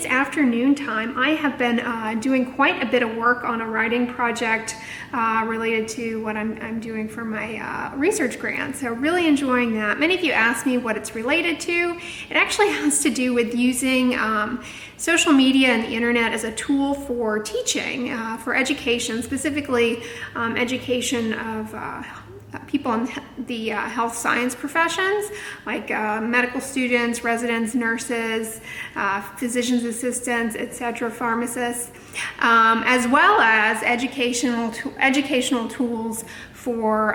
Afternoon time. I have been doing quite a bit of work on a writing project related to what I'm doing for my research grant. So really enjoying that. Many of you asked me what it's related to. It actually has to do with using social media and the internet as a tool for teaching, for education, specifically education of people in the health science professions, like medical students, residents, nurses, physicians assistants, etc., pharmacists, as well as educational tools for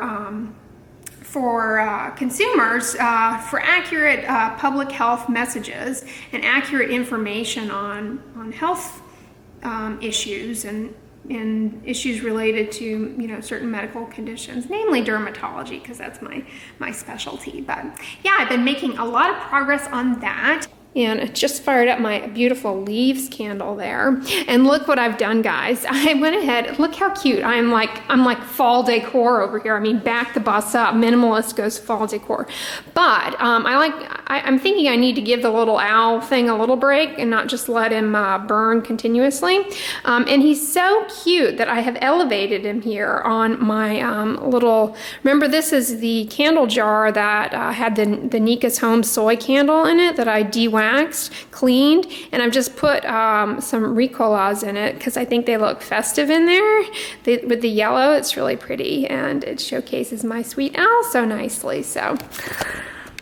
consumers for accurate public health messages and accurate information on health issues and issues related to, certain medical conditions, namely dermatology, because that's my specialty. But yeah, I've been making a lot of progress on that. And I just fired up my beautiful leaves candle there. And look what I've done, guys. I went ahead, look how cute. I'm like fall decor over here. I mean, back the bus up. Minimalist goes fall decor. But I'm thinking I need to give the little owl thing a little break and not just let him burn continuously. And he's so cute that I have elevated him here on my little, remember this is the candle jar that had the Nika's Home soy candle in it that I de-waxed, cleaned, and I've just put some Ricolas in it because I think they look festive in there. With the yellow, it's really pretty, and it showcases my sweet owl so nicely. So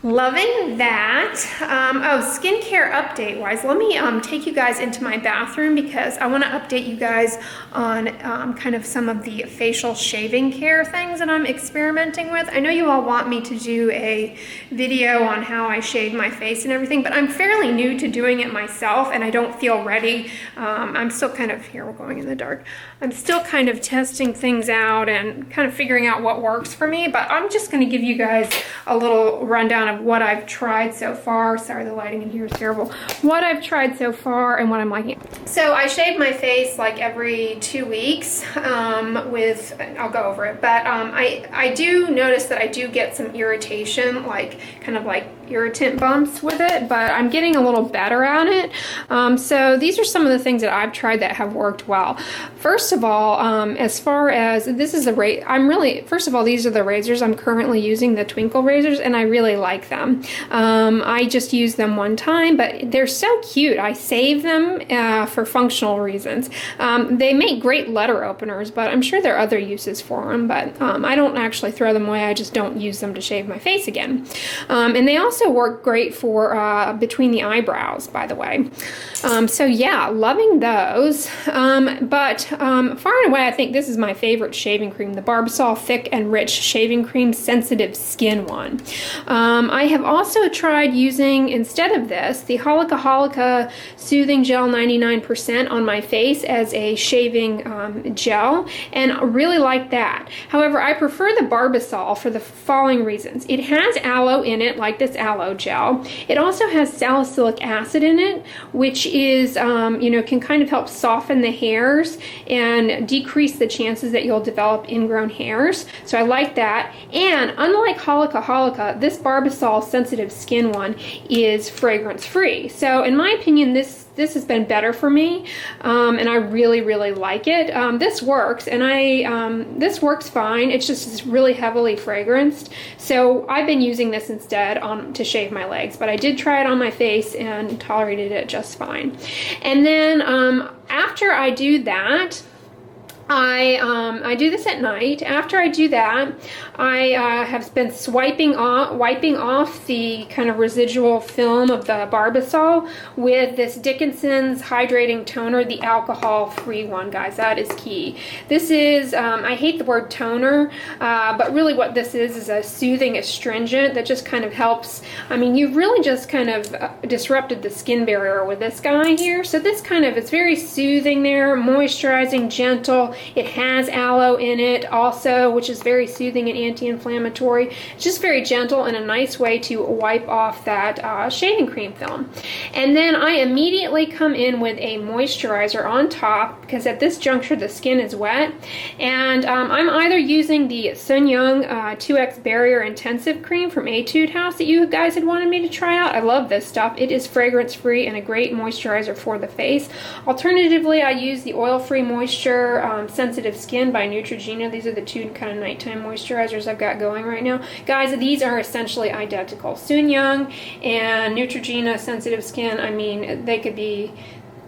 loving that. Oh, skincare update wise, let me take you guys into my bathroom because I want to update you guys on kind of some of the facial shaving care things that I'm experimenting with. I know you all want me to do a video on how I shave my face and everything, but I'm fairly new to doing it myself and I don't feel ready. I'm still kind of, here we're going in the dark, I'm still kind of testing things out and kind of figuring out what works for me, but I'm just going to give you guys a little rundown of what I've tried so far. Sorry, the lighting in here is terrible. What I've tried so far and what I'm liking. So I shave my face like every 2 weeks with, I'll go over it, but I do notice that I do get some irritation, like kind of like irritant bumps with it, but I'm getting a little better at it. So these are some of the things that I've tried that have worked well. First of all, as far as this is first of all, these are the razors I'm currently using, the Twinkle razors, and I really like them. I just used them one time, but they're so cute. I save them for functional reasons. They make great letter openers, but I'm sure there are other uses for them, but I don't actually throw them away. I just don't use them to shave my face again. And they also work great for between the eyebrows, by the way. So yeah, loving those. But far and away, I think this is my favorite shaving cream, the Barbasol Thick and Rich Shaving Cream Sensitive Skin one. I have also tried using, instead of this, the Holika Holika Soothing Gel 99% on my face as a shaving gel, and I really like that. However, I prefer the Barbasol for the following reasons. It has aloe in it, like this aloe gel. It also has salicylic acid in it, which is, can kind of help soften the hairs and decrease the chances that you'll develop ingrown hairs. So I like that. And unlike Holika Holika, this Barbasol Sensitive Skin one is fragrance free. So in my opinion, this this has been better for me, and I really, really like it. This works, and this works fine. It's just it's really heavily fragranced, so I've been using this instead to shave my legs, but I did try it on my face and tolerated it just fine. And then after I do that, I do this at night. After I do that, I have been wiping off the kind of residual film of the Barbasol with this Dickinson's Hydrating Toner, the alcohol-free one, guys. That is key. This is, I hate the word toner, but really what this is a soothing astringent that just kind of helps. I mean, you've really just kind of disrupted the skin barrier with this guy here. So this kind of, it's very soothing there, moisturizing, gentle. It has aloe in it also, which is very soothing and anti-inflammatory. It's just very gentle and a nice way to wipe off that shaving cream film. And then I immediately come in with a moisturizer on top, because at this juncture the skin is wet. And I'm either using the Sun Young 2X Barrier Intensive Cream from Etude House that you guys had wanted me to try out. I love this stuff. It is fragrance free and a great moisturizer for the face. Alternatively, I use the Oil-Free Moisture Sensitive Skin by Neutrogena. These are the two kind of nighttime moisturizers I've got going right now. Guys, these are essentially identical. Sun Young and Neutrogena Sensitive Skin, I mean, they could be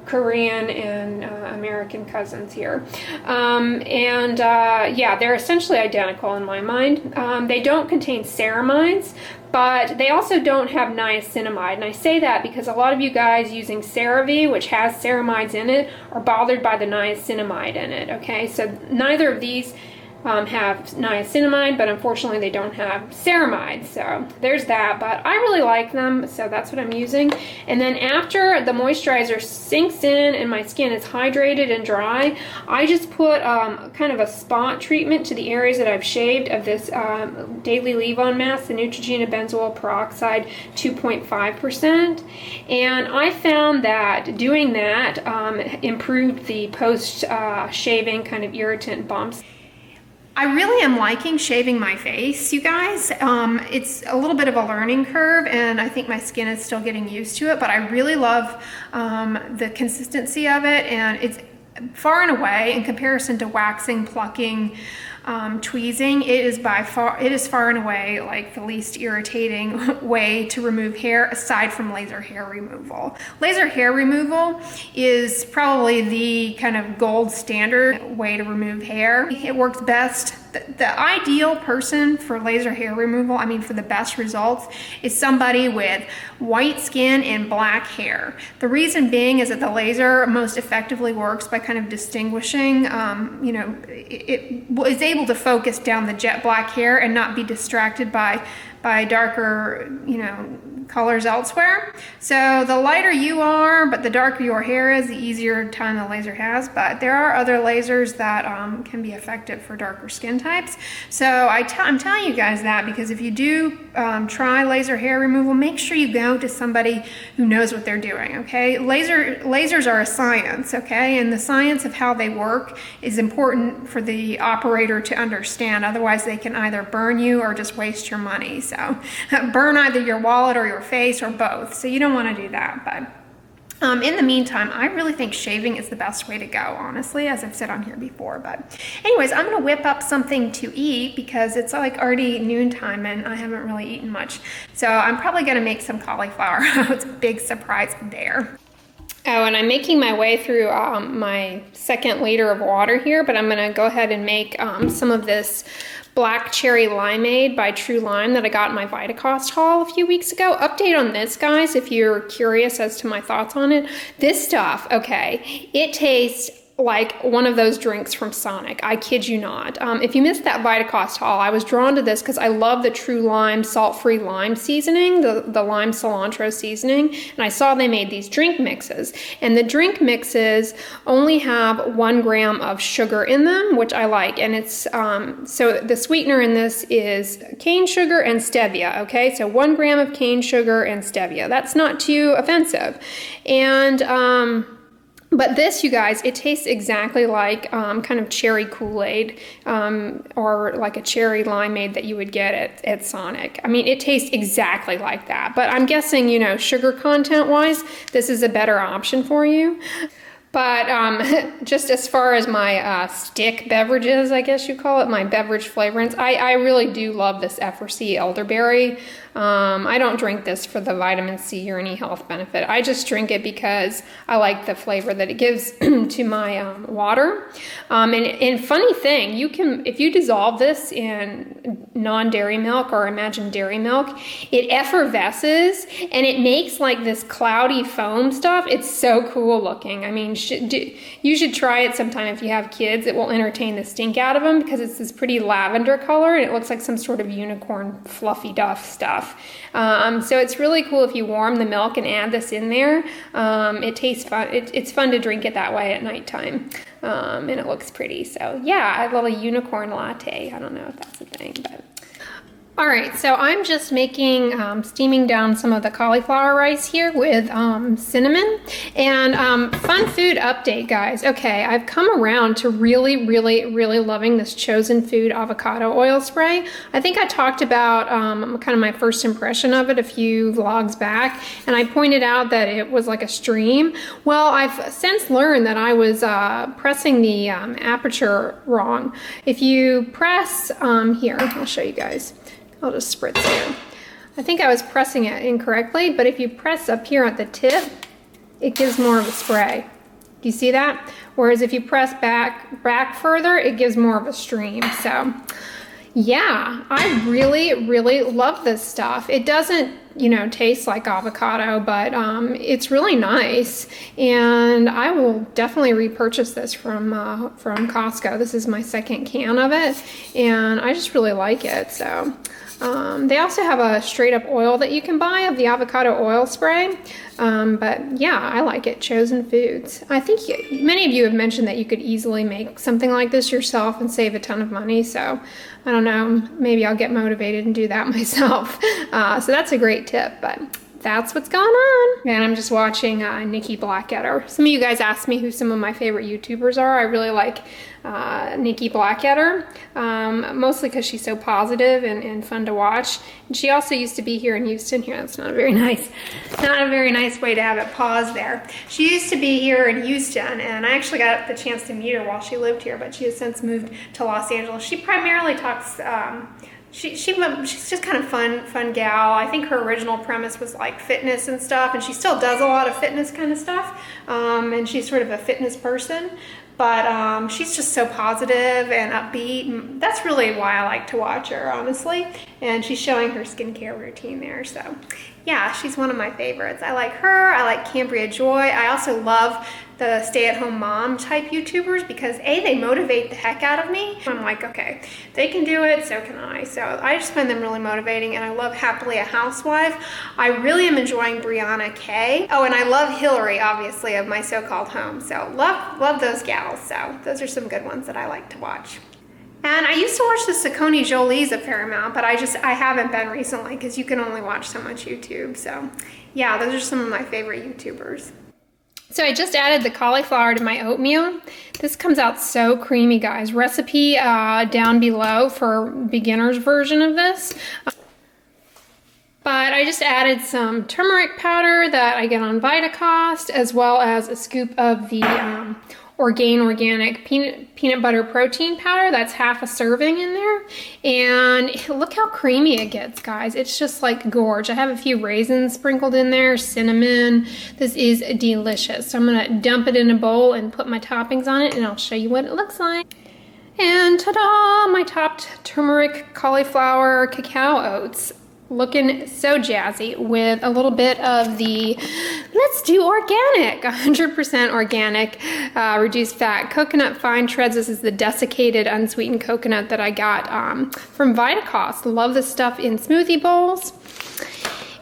Korean and American cousins here. Yeah, they're essentially identical in my mind. They don't contain ceramides, but they also don't have niacinamide. And I say that because a lot of you guys using CeraVe, which has ceramides in it, are bothered by the niacinamide in it, okay? So neither of these have niacinamide, but unfortunately they don't have ceramide. So there's that, but I really like them, so that's what I'm using. And then after the moisturizer sinks in and my skin is hydrated and dry, I just put kind of a spot treatment to the areas that I've shaved of this Daily Leave-On Mask, the Neutrogena Benzoyl Peroxide 2.5%. And I found that doing that improved the post-shaving kind of irritant bumps. I really am liking shaving my face, you guys. It's a little bit of a learning curve, and I think my skin is still getting used to it, but I really love the consistency of it, and it's far and away, in comparison to waxing, plucking, tweezing, it is far and away like the least irritating way to remove hair aside from laser hair removal. Laser hair removal is probably the kind of gold standard way to remove hair. It works best. The ideal person for laser hair removal, I mean for the best results, is somebody with white skin and black hair. The reason being is that the laser most effectively works by kind of distinguishing, you know, it is able to focus down the jet black hair and not be distracted by darker, you know, colors elsewhere. So the lighter you are, but the darker your hair is, the easier time the laser has. But there are other lasers that can be effective for darker skin types. So I'm telling you guys that because if you do try laser hair removal, make sure you go to somebody who knows what they're doing, okay? Lasers are a science, okay? And the science of how they work is important for the operator to understand. Otherwise, they can either burn you or just waste your money. So burn either your wallet or your face or both. So you don't want to do that. But in the meantime, I really think shaving is the best way to go, honestly, as I've said on here before. But anyways, I'm going to whip up something to eat because it's like already noontime and I haven't really eaten much. So I'm probably going to make some cauliflower. It's a big surprise there. Oh, and I'm making my way through my 2nd liter of water here, but I'm going to go ahead and make some of this Black Cherry Limeade by True Lime that I got in my Vitacost haul a few weeks ago. Update on this, guys, if you're curious as to my thoughts on it. This stuff, okay, it tastes like one of those drinks from Sonic. I kid you not. If you missed that Vitacost haul, I was drawn to this because I love the True Lime salt-free lime seasoning, the lime cilantro seasoning, and I saw they made these drink mixes. And the drink mixes only have 1 gram of sugar in them, which I like. And it's, so the sweetener in this is cane sugar and stevia, okay? So 1 gram of cane sugar and stevia. That's not too offensive. And, But this, you guys, it tastes exactly like kind of cherry Kool-Aid or like a cherry limeade that you would get at Sonic. I mean, it tastes exactly like that. But I'm guessing, you know, sugar content-wise, this is a better option for you. But just as far as my stick beverages, I guess you call it, my beverage flavorants, I really do love this FRC elderberry. I don't drink this for the vitamin C or any health benefit. I just drink it because I like the flavor that it gives to my water. And funny thing, you can, if you dissolve this in non-dairy milk, or imagine dairy milk, it effervesces and it makes like this cloudy foam stuff. It's so cool looking. I mean, you should try it sometime if you have kids. It will entertain the stink out of them because it's this pretty lavender color and it looks like some sort of unicorn fluffy duff stuff. So it's really cool if you warm the milk and add this in there. It tastes fun. It's fun to drink it that way at nighttime. And it looks pretty. So yeah, a little unicorn latte. I don't know if that's a thing, but. All right, so I'm just making, steaming down some of the cauliflower rice here with cinnamon. And fun food update, guys. Okay, I've come around to really loving this Chosen Food avocado oil spray. I think I talked about kind of my first impression of it a few vlogs back, and I pointed out that it was like a stream. Well, I've since learned that I was pressing the aperture wrong. If you press, here, I'll show you guys. I'll just spritz here. I think I was pressing it incorrectly, but if you press up here at the tip, it gives more of a spray. Do you see that? Whereas if you press back further, it gives more of a stream. So yeah, I really love this stuff. It doesn't, you know, taste like avocado, but it's really nice. And I will definitely repurchase this from Costco. This is my second can of it, and I just really like it. So they also have a straight up oil that you can buy of the avocado oil spray. But yeah, I like it. Chosen Foods. I think many of you have mentioned that you could easily make something like this yourself and save a ton of money. So I don't know, maybe I'll get motivated and do that myself. So that's a great tip, but that's what's going on. And I'm just watching Nikki Blackadder. Some of you guys asked me who some of my favorite YouTubers are. I really like Nikki Blackadder, mostly because she's so positive and fun to watch. And she also used to be here in Houston. Here, that's not a very nice way to have it paused there. She used to be here in Houston, and I actually got the chance to meet her while she lived here, but she has since moved to Los Angeles. She primarily talks, she's just kind of fun gal. I think her original premise was like fitness and stuff, and she still does a lot of fitness kind of stuff, and she's sort of a fitness person. But she's just so positive and upbeat, and that's really why I like to watch her, honestly. And she's showing her skincare routine there, so yeah, she's one of my favorites. I like her, I like Cambria Joy. I also love the stay-at-home mom type YouTubers because A, they motivate the heck out of me. I'm like, okay, they can do it, so can I. So I just find them really motivating, and I love Happily a Housewife. I really am enjoying Brianna Kay. Oh, and I love Hillary, obviously, of My So-Called Home. So love those gals. So those are some good ones that I like to watch. And I used to watch the Saucony Jolie's a fair amount, but I haven't been recently because you can only watch so much YouTube. So yeah, those are some of my favorite YouTubers. So I just added the cauliflower to my oatmeal. This comes out so creamy, guys. Recipe down below for beginner's version of this. But I just added some turmeric powder that I get on Vitacost, as well as a scoop of the organic peanut butter protein powder. That's half a serving in there. And look how creamy it gets, guys. It's just like gorge. I have a few raisins sprinkled in there, cinnamon. This is delicious. So I'm gonna dump it in a bowl and put my toppings on it, and I'll show you what it looks like. And ta-da, my topped turmeric cauliflower cacao oats. Looking so jazzy with a little bit of the Let's Do Organic, 100% organic, reduced fat coconut fine shreds. This is the desiccated unsweetened coconut that I got from Vitacost. Love this stuff in smoothie bowls.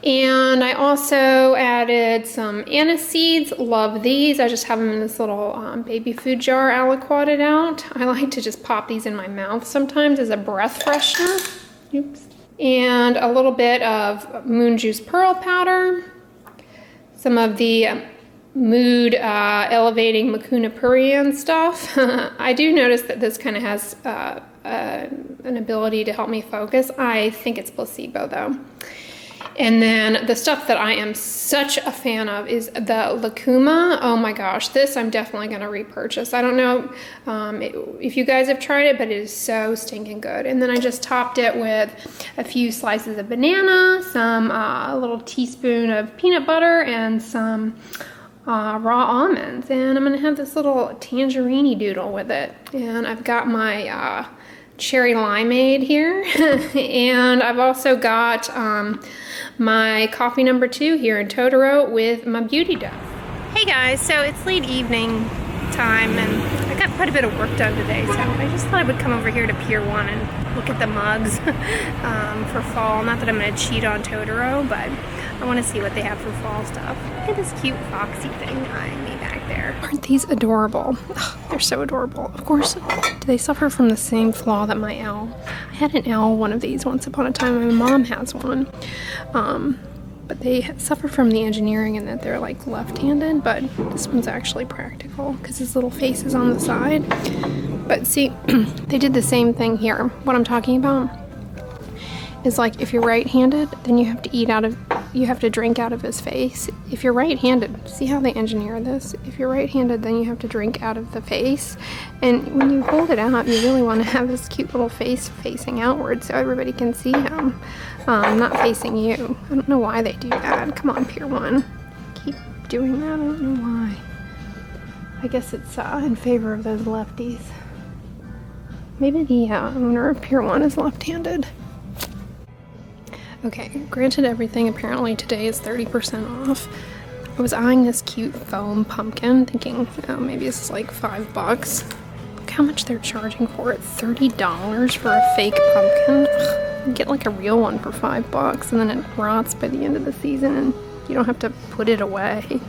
And I also added some anise seeds. Love these. I just have them in this little baby food jar aliquoted out. I like to just pop these in my mouth sometimes as a breath freshener. Oops. And a little bit of moon juice pearl powder, some of the mood elevating Mucuna Pruriens stuff. I do notice that this kind of has an ability to help me focus. I think it's placebo though. And then the stuff that I am such a fan of is the Lucuma. Oh my gosh, this I'm definitely going to repurchase. I don't know if you guys have tried it, but it is so stinking good. And then I just topped it with a few slices of banana, a little teaspoon of peanut butter, and some raw almonds. And I'm going to have this little tangerine doodle with it. And I've got my cherry limeade here. And I've also got my coffee number 2 here in Totoro with my beauty dust. Hey guys, so it's late evening time and I got quite a bit of work done today, so I just thought I would come over here to Pier 1 and look at the mugs for fall. Not that I'm going to cheat on Totoro, but I want to see what they have for fall stuff. Look at this cute foxy thing eyeing me back there. Aren't these adorable? Oh, they're so adorable. Of course, do they suffer from the same flaw that my owl? I had an owl, one of these, once upon a time. My mom has one. But they suffer from the engineering in that they're like left-handed, but this one's actually practical because his little face is on the side. But see, they did the same thing here. What I'm talking about is like if you're right-handed, then you have to drink out of his face. If you're right-handed, see how they engineer this? If you're right-handed, then you have to drink out of the face. And when you hold it out, you really want to have this cute little face facing outward so everybody can see him, not facing you. I don't know why they do that. Come on, Pier 1. Keep doing that. I don't know why. I guess it's in favor of those lefties. Maybe the owner of Pier 1 is left-handed. Okay, granted everything apparently today is 30% off. I was eyeing this cute foam pumpkin thinking, oh, maybe this is like $5. Look how much they're charging for it, $30 for a fake pumpkin. Ugh, you get like a real one for $5 and then it rots by the end of the season and you don't have to put it away.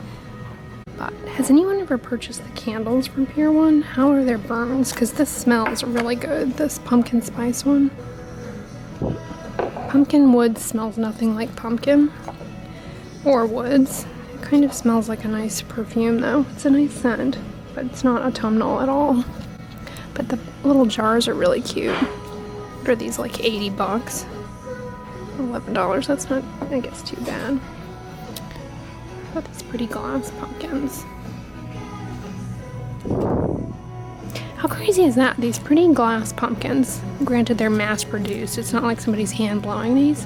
But has anyone ever purchased the candles from Pier 1? How are their burns? Because this smells really good, this pumpkin spice one. Pumpkin wood smells nothing like pumpkin or woods. It kind of smells like a nice perfume though. It's a nice scent, but it's not autumnal at all. But the little jars are really cute. What are these, like 80 bucks? $11, that's not, I guess, too bad. Got these pretty glass pumpkins. How crazy is that? These pretty glass pumpkins. Granted, they're mass-produced. It's not like somebody's hand-blowing these.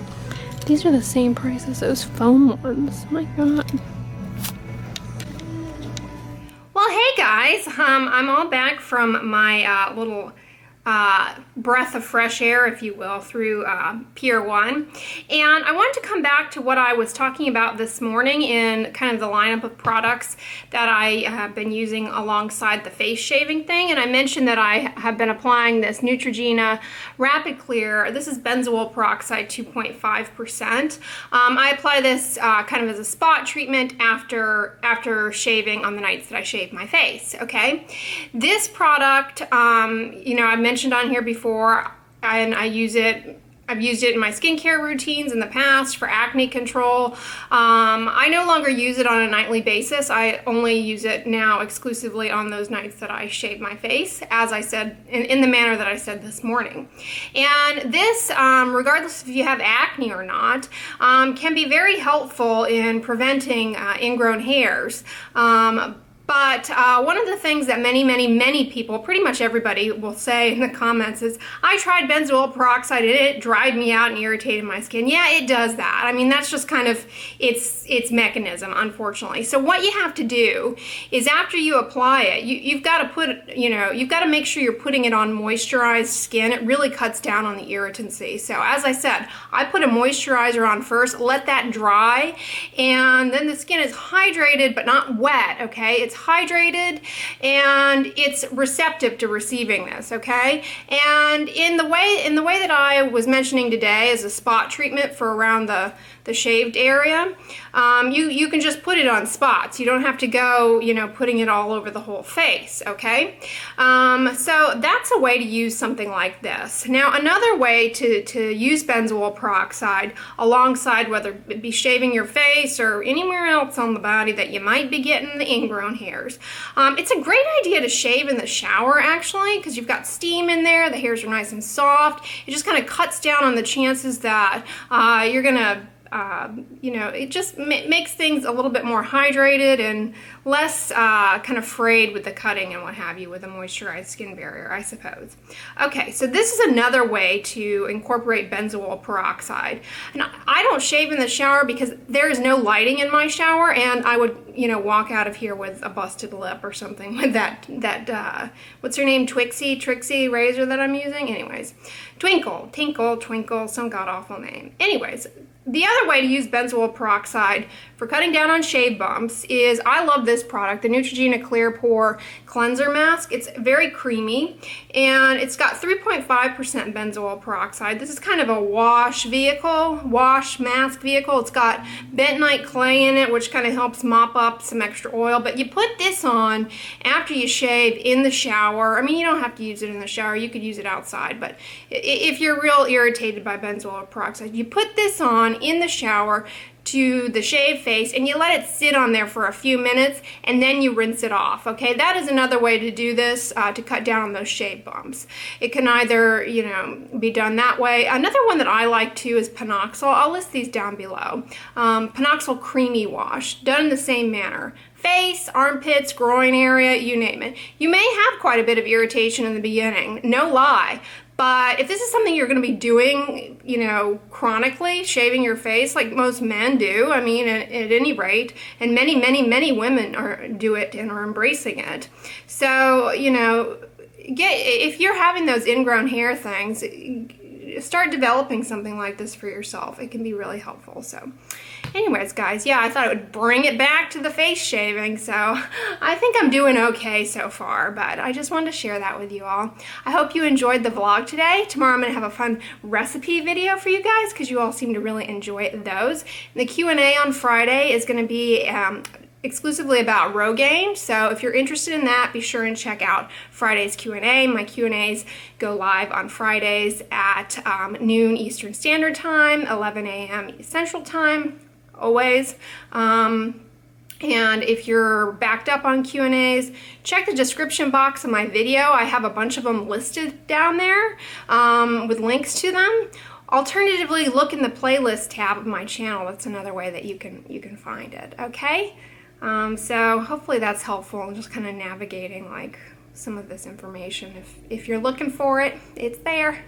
These are the same price as those foam ones. Oh my god. Well, hey guys. I'm all back from my little breath of fresh air, if you will, through Pier 1. And I wanted to come back to what I was talking about this morning in kind of the lineup of products that I have been using alongside the face shaving thing. And I mentioned that I have been applying this Neutrogena Rapid Clear. This is benzoyl peroxide 2.5%. I apply this kind of as a spot treatment after shaving on the nights that I shave my face, okay? This product, you know, I mentioned on here before, and I've used it in my skincare routines in the past for acne control. I no longer use it on a nightly basis. I only use it now exclusively on those nights that I shave my face, as I said, in the manner that I said this morning. And this, regardless if you have acne or not, can be very helpful in preventing ingrown hairs. But one of the things that many people, pretty much everybody, will say in the comments is, I tried benzoyl peroxide and it dried me out and irritated my skin. Yeah, it does that. I mean, that's just kind of its mechanism, unfortunately. So what you have to do is after you apply it, you've got to put, you know, you've got to make sure you're putting it on moisturized skin. It really cuts down on the irritancy. So as I said, I put a moisturizer on first, let that dry, and then the skin is hydrated but not wet, okay? It's hydrated and it's receptive to receiving this, okay? And in the way that I was mentioning today as a spot treatment for around the the shaved area, you can just put it on spots. You don't have to go, you know, putting it all over the whole face, okay? So that's a way to use something like this. Now, another way to use benzoyl peroxide alongside whether it be shaving your face or anywhere else on the body that you might be getting the ingrown hairs. It's a great idea to shave in the shower, actually, because you've got steam in there, the hairs are nice and soft. It just kind of cuts down on the chances that you're gonna you know, it just makes things a little bit more hydrated and less kind of frayed with the cutting and what have you with a moisturized skin barrier, I suppose. Okay, so this is another way to incorporate benzoyl peroxide. And I don't shave in the shower because there is no lighting in my shower, and I would, you know, walk out of here with a busted lip or something with that what's her name, Trixie razor that I'm using? Anyways, Twinkle, some god-awful name. Anyways, the other way to use benzoyl peroxide for cutting down on shave bumps is, I love this product, the Neutrogena Clear Pore Cleanser Mask. It's very creamy, and it's got 3.5% benzoyl peroxide. This is kind of a wash mask vehicle. It's got bentonite clay in it, which kind of helps mop up some extra oil, but you put this on after you shave in the shower. I mean, you don't have to use it in the shower. You could use it outside, but if you're real irritated by benzoyl peroxide, you put this on in the shower to the shaved face, and you let it sit on there for a few minutes, and then you rinse it off, okay? That is another way to do this, to cut down on those shave bumps. It can either, you know, be done that way. Another one that I like too is Panoxyl. I'll list these down below. Panoxyl Creamy Wash, done in the same manner. Face, armpits, groin area, you name it. You may have quite a bit of irritation in the beginning, no lie. But if this is something you're going to be doing, you know, chronically, shaving your face like most men do, I mean, at any rate, and many women do it and are embracing it. So, you know, if you're having those ingrown hair things, start developing something like this for yourself. It can be really helpful. So anyways, guys, yeah, I thought it would bring it back to the face shaving, so I think I'm doing okay so far, but I just wanted to share that with you all. I hope you enjoyed the vlog today. Tomorrow I'm going to have a fun recipe video for you guys because you all seem to really enjoy those. And the Q&A on Friday is going to be exclusively about Rogaine, so if you're interested in that, be sure and check out Friday's Q&A. My Q&As go live on Fridays at noon Eastern Standard Time, 11 a.m. Central Time, always. And if you're backed up on Q&As, check the description box of my video. I have a bunch of them listed down there with links to them. Alternatively, look in the playlist tab of my channel. That's another way that you can find it, okay? So hopefully that's helpful in just kind of navigating like some of this information. If you're looking for it, it's there.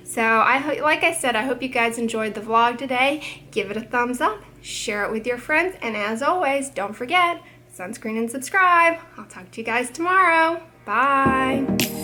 So like I said, I hope you guys enjoyed the vlog today. Give it a thumbs up, share it with your friends, and as always, don't forget, sunscreen and subscribe. I'll talk to you guys tomorrow. Bye.